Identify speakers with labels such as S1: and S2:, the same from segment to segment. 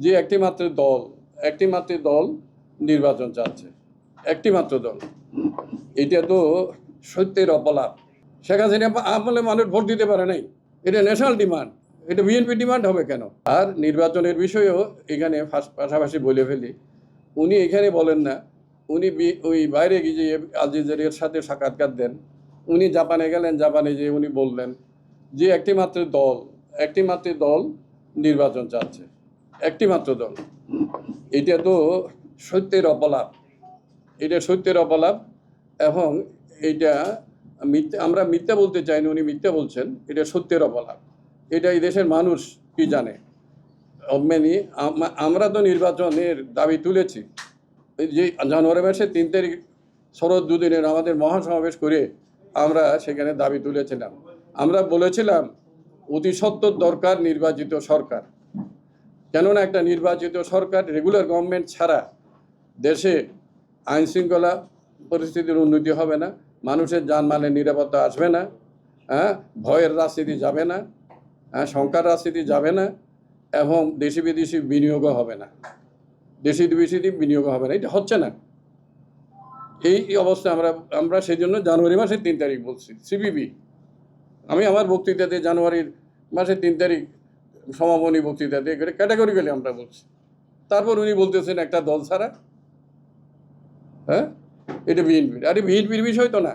S1: যে একটি মাত্র দল নির্বাচন চাচ্ছে, একটি মাত্র দল। এটা তো সত্যের অপলাপ। শেখ হাসিনা আমলে মানুষ ভোট দিতে পারে নাই, এটা ন্যাশনাল ডিমান্ড, এটা বিএনপি ডিমান্ড হবে কেন? আর নির্বাচনের বিষয়েও এখানে পাশাপাশি বলে ফেলি, উনি এখানে বলেন না, উনি ওই বাইরে গিয়ে আল জাজিরার সাথে সাক্ষাৎকার দেন, উনি জাপানে গেলেন, জাপানে যেয়ে উনি বললেন যে একটি মাত্র দল নির্বাচন চাচ্ছে, একটি মাত্র দল। এটা তো সত্যের অপলাপ, এটা সত্যের অপলাপ। এবং এইটা আমরা মিথ্যা বলতে চাইনি, উনি মিথ্যা বলছেন, এটা সত্যের অপলাপ। এটা এই দেশের মানুষ কি জানে? আমরা তো নির্বাচনের দাবি তুলেছি, যে জানুয়ারি মাসে 3 তারিখ শরৎ দুদিনের আমাদের মহাসমাবেশ করে আমরা সেখানে দাবি তুলেছিলাম। আমরা বলেছিলাম অতি সত্বর দরকার নির্বাচিত সরকার। কেননা একটা নির্বাচিত সরকার, রেগুলার গভর্নমেন্ট ছাড়া দেশে আইন শৃঙ্খলা পরিস্থিতির উন্নতি হবে না, মানুষের জানমালের নিরাপত্তা আসবে না, ভয়ের রাজনীতি যাবে না, শঙ্কার রাজনীতি যাবে না, এবং দেশি বিদেশি বিনিয়োগও হবে না, বিনিয়োগ হবে না। এটা হচ্ছে না। এই অবস্থায় আমরা সেই জন্য জানুয়ারি মাসের 3 তারিখ বলছি। সিপিবি, আমি আমার বক্তৃতাতে জানুয়ারির মাসের 3 তারিখ সমাপনী বক্তৃতাতে ক্যাটাগরিক্যালি আমরা বলছি। তারপর উনি বলতেছেন একটা দল ছাড়া, এটা বিএনপির। আরে বিএনপির বিষয় তো না।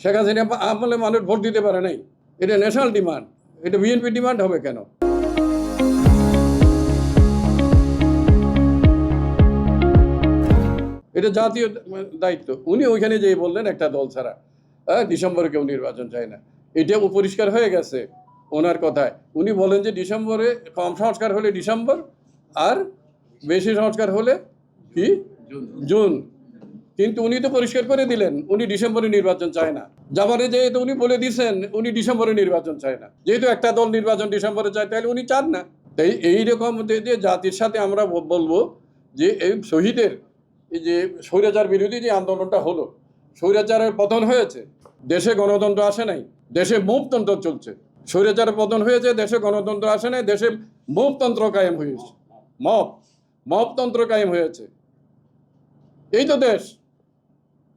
S1: শেখ হাসিনা আমলে মানুষ ভোট দিতে পারে নাই, এটা ন্যাশনাল ডিমান্ড, এটা বিএনপি ডিমান্ড হবে কেন? এটা জাতীয় দায়িত্ব। উনি ওইখানে যেয়ে বললেন একটা দল ছাড়া, ডিসেম্বরে কেউ নির্বাচন চায় না। এটা পরিষ্কার হয়ে গেছে ওনার কথায়। উনি বলেন যে ডিসেম্বরে কম সংস্কার হলে ডিসেম্বর, আর বেশি সংস্কার হলে কি জুন। কিন্তু উনি তো পরিষ্কার করে দিলেন উনি ডিসেম্বরে নির্বাচন চায় না। জাপানে যেহেতু উনি বলে দিচ্ছেন উনি ডিসেম্বরে নির্বাচন চায় না, যেহেতু একটা দল নির্বাচন ডিসেম্বরে চায়, তাহলে উনি চান না। তাই এইরকম যে জাতির সাথে আমরা বলবো যে এই শহীদের, এই যে স্বৈরাচার বিরোধী যে আন্দোলনটা হলো, স্বৈরাচারের পতন হয়েছে, দেশে গণতন্ত্র আসে নাই, দেশে মোপতন্ত্র চলছে। স্বৈরাচারের পতন হয়েছে, দেশে গণতন্ত্র আসে নাই, দেশে মোপতন্ত্র কায়েম হয়েছে, মপতন্ত্র কায়েম হয়েছে। এই তো দেশ।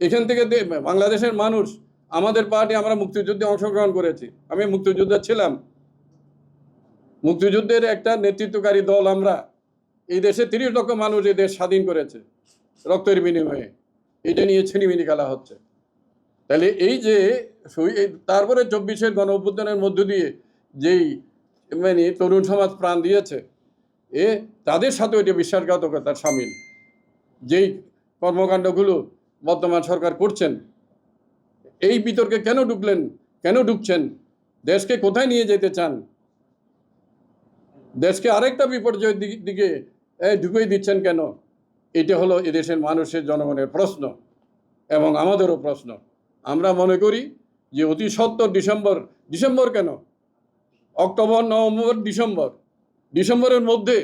S1: এখান থেকে বাংলাদেশের মানুষ, আমাদের পার্টি, আমরা মুক্তিযুদ্ধে অংশগ্রহণ করেছি, আমি মুক্তিযোদ্ধা ছিলাম, মুক্তিযুদ্ধের একটা নেতৃত্বকারী দল আমরা। এই দেশে 30 লক্ষ মানুষ এই দেশ স্বাধীন করেছে রক্তের বিনিময়ে। এটা নিয়ে ছিনিমিনি খেলা হচ্ছে। তাহলে এই যে তারপরে 24-এর গণ অভ্যুত্থানের মধ্য দিয়ে যেই তরুণ সমাজ প্রাণ দিয়েছে, তাদের সাথে ওইটা বিশ্বাসঘাতকতার সামিল। যেই কর্মকাণ্ডগুলো বর্তমান সরকার করছেন, এই বিতর্কে কেন ঢুকছেন? দেশকে কোথায় নিয়ে যেতে চান? দেশকে আরেকটা বিপর্যয়ের দিকে ঢুকিয়ে দিচ্ছেন কেন? এটা হলো এদেশের মানুষের, জনগণের প্রশ্ন এবং আমাদেরও প্রশ্ন। আমরা মনে করি যে অতি সত্বর ডিসেম্বর কেন, অক্টোবর, নভেম্বর, ডিসেম্বরের মধ্যে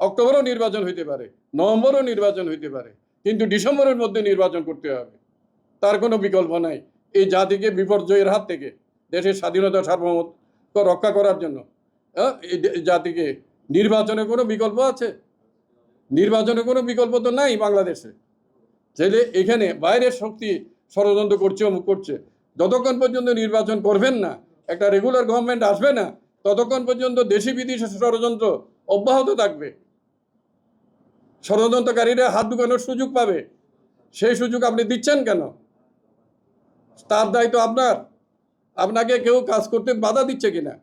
S1: অক্টোবরও নির্বাচন হইতে পারে, নভেম্বরও নির্বাচন হইতে পারে, কিন্তু ডিসেম্বরের মধ্যে নির্বাচন করতে হবে। তার কোনো বিকল্প নাই। এই জাতিকে বিপর্যয়ের হাত থেকে, দেশের স্বাধীনতা সার্বভৌমত্ব রক্ষা করার জন্য এই জাতিকে নির্বাচনের কোনো বিকল্প আছে? নির্বাচনের কোনো বিকল্প তো নাই বাংলাদেশে। ছেলে এখানে বাইরের শক্তি ষড়যন্ত্র করছে। যতক্ষণ পর্যন্ত নির্বাচন করবেন না, একটা রেগুলার গভর্নমেন্ট আসবে না, ততক্ষণ পর্যন্ত দেশি বিদেশি ষড়যন্ত্র অব্যাহত থাকবে। ষড়যন্ত্রকারীরা হাত ঢুকানোর সুযোগ পাবে। সেই সুযোগ আপনি দিচ্ছেন কেন? তার দায়িত্ব আপনার। আপনাকে কেউ কাজ করতে বাধা দিচ্ছে কিনা?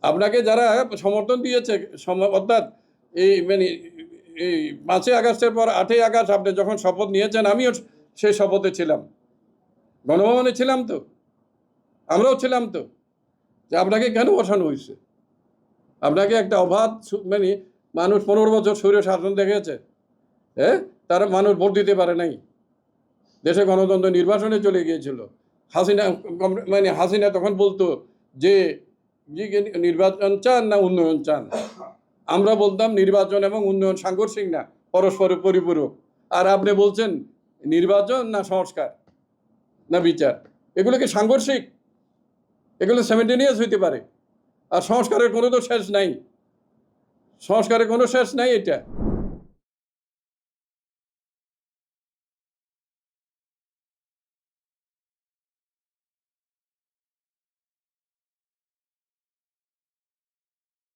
S1: আপনাকে যারা সমর্থন দিয়েছে, অর্থাৎ এই এই 5ই আগস্টের পর 8ই আগস্ট আপনি যখন শপথ নিয়েছেন, আমিও সেই শপথে ছিলাম, গণভবনে ছিলাম, তো আমরাও ছিলাম। তো যে আপনাকে কেন বসানো হয়েছে? আপনাকে একটা অবাধ মানুষ 15 বছর স্বৈর শাসন দেখেছে, তারা মানুষ ভোট দিতে পারে নাই, দেশে গণতন্ত্র নির্বাচনে চলে গিয়েছিল। হাসিনা তখন বলতো যে নির্বাচন চান না উন্নয়ন চান? আমরা বলতাম নির্বাচন এবং উন্নয়ন সাংঘর্ষিক না, পরস্পরের পরিপূরক। আর আপনি বলছেন নির্বাচন না সংস্কার না বিচার, এগুলো কি সাংঘর্ষিক? এগুলো 70 হইতে পারে। আর সংস্কারের কোনো তো শেষ নাই। সংস্কারের কোনো শেষ নাই এটা।